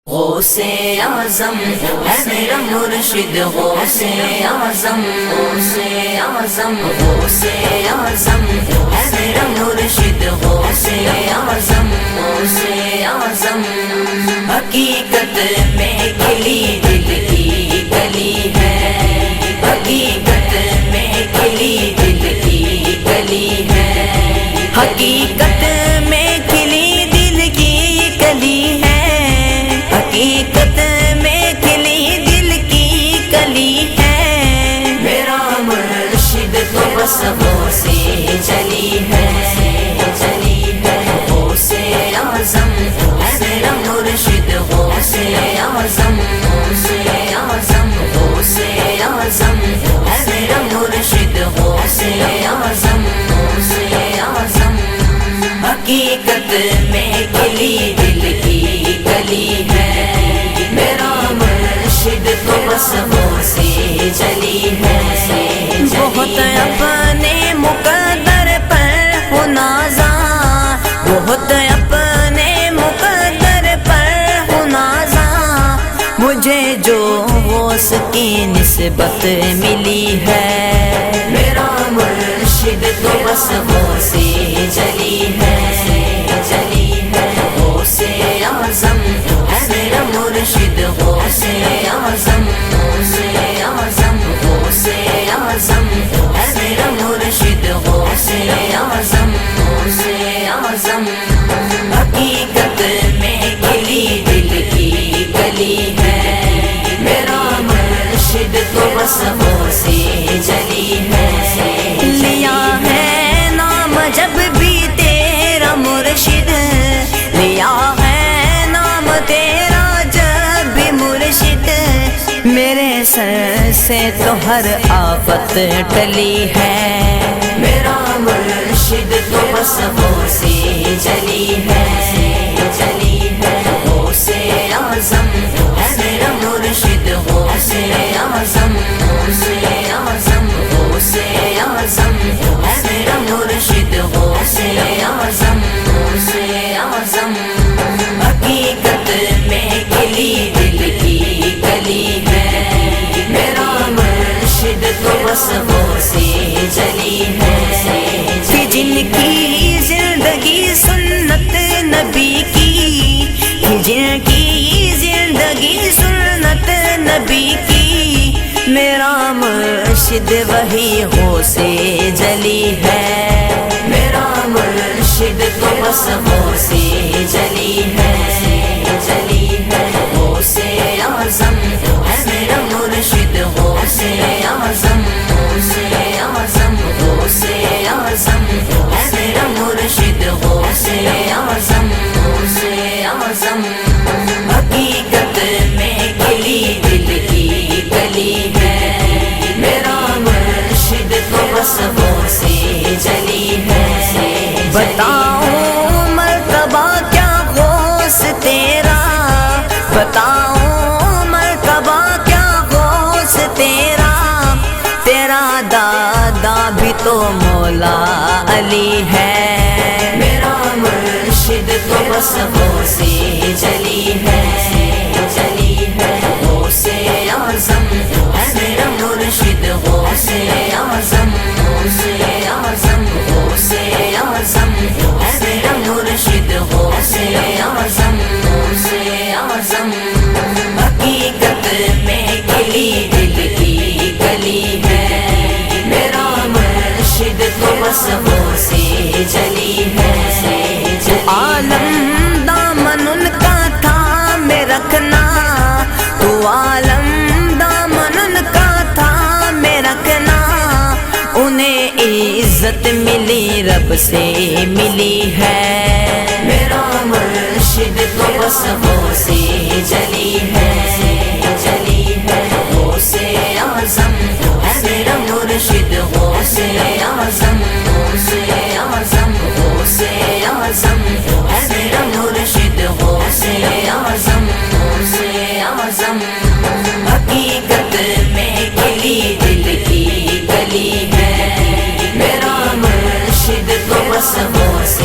غوث اعظم ہے میرا مرشد، غوث اعظم، غوث اعظم، غوث اعظم ہے میرا مرشد، غوث اعظم، غوث اعظم حقیقت میں کھلی دل کی گلی ہے، حقیقت میں کھلی دل کی گلی ہے، حقیقت میں کھلی دل کی گلی ہے، حقیقت میں کھلی دل کی کلی ہے، میرا مرشد تو بس غوث جلی ہے، جلی ہے، غوث اعظم ہے میرا مرشد، غوث اعظم، غوث اعظم، غوث اعظم ہے میرا مرشد، غوث اعظم، غوث اعظم حقیقت میں کھلی دل کی گلی ہے، میرا مرشد تو بس غوث جلی ہے، بہت اپنے مقدر پر ہو نازاں، بہت اپنے مقدر پر ہو نازاں، مجھے جو غوث کی نسبت ملی ہے، میرا مرشد تو بس غوث جلی ہے، جلی ہے، غوث اعظم ہے میرا مرشد، غوث اعظم، غوث اعظم، غوث اعظم ہے میرا مرشد، غوث اعظم، غوث اعظم حقیقت میں کھلی دل کی گلی ہے، میرا مرشد تو بس غوث جلی ہے، لیا ہے نام جب بھی تیرا مرشد، لیا ہے نام تیرا جب بھی مرشد، میرے سر سے تو ہر آفت ٹلی ہے، میرا مرشد تو بس غوث جلی ہے، جلی ہے، غوث اعظم ہے میرا مرشد، غوث اعظم، غوث اعظم، غوث اعظم ہے میرا مرشد، غوث اعظم، غوث اعظم حقیقت میں کھلی دل کی گلی ہے، میرا مرشد تو بس غوث جلی ہے، کہ جن کی زندگی سنت نبی کی، کہ جن کی زندگی سنت نبی کی، میرا مرشد وہی غوث جلی ہے، میرا مرشد تو بس غوث جلی ہے، جلی ہے، غوث اعظم ہے میرا مرشد، غوث اعظم، غوث اعظم، غوث اعظم ہے میرا مرشد، غوث اعظم، غوث اعظم حقیقت میں کھلی دل کی گلی ہے، میرا مرشد تو بس غوث جلی ہے، بتاؤں مرتبہ کیا غوث تیرا، بتاؤں مرتبہ کیا غوث تیرا، تیرا دادا بھی تو مولا علی ہے، میرا مرشد تو بس غوث جلی ہے، جلی ہے، غوث اعظم ہے میرا مرشد، غوث اعظم، غوث اعظم، غوث اعظم ہے میرا مرشد، غوث اعظم، غوث اعظم حقیقت میں کھلی دل کی گلی ہے، میرا مرشد تو بس غوث جلی ہے، عالم دامن ان کا تھام رکھنا، تو عالم دامن ان کا تھام رکھنا، انہیں عزت ملی رب سے ملی ہے، میرا مرشد تو بس غوث جلی ہے، جلی ہے، غوث اعظم ہے میرا مرشد، غوث اعظم، غوث اعظم، غوث اعظم ہے میرا مرشد، غوث اعظم، غوث اعظم حقیقت میں کھلی دل کی گلی ہے، میرا مرشد تو بس غوث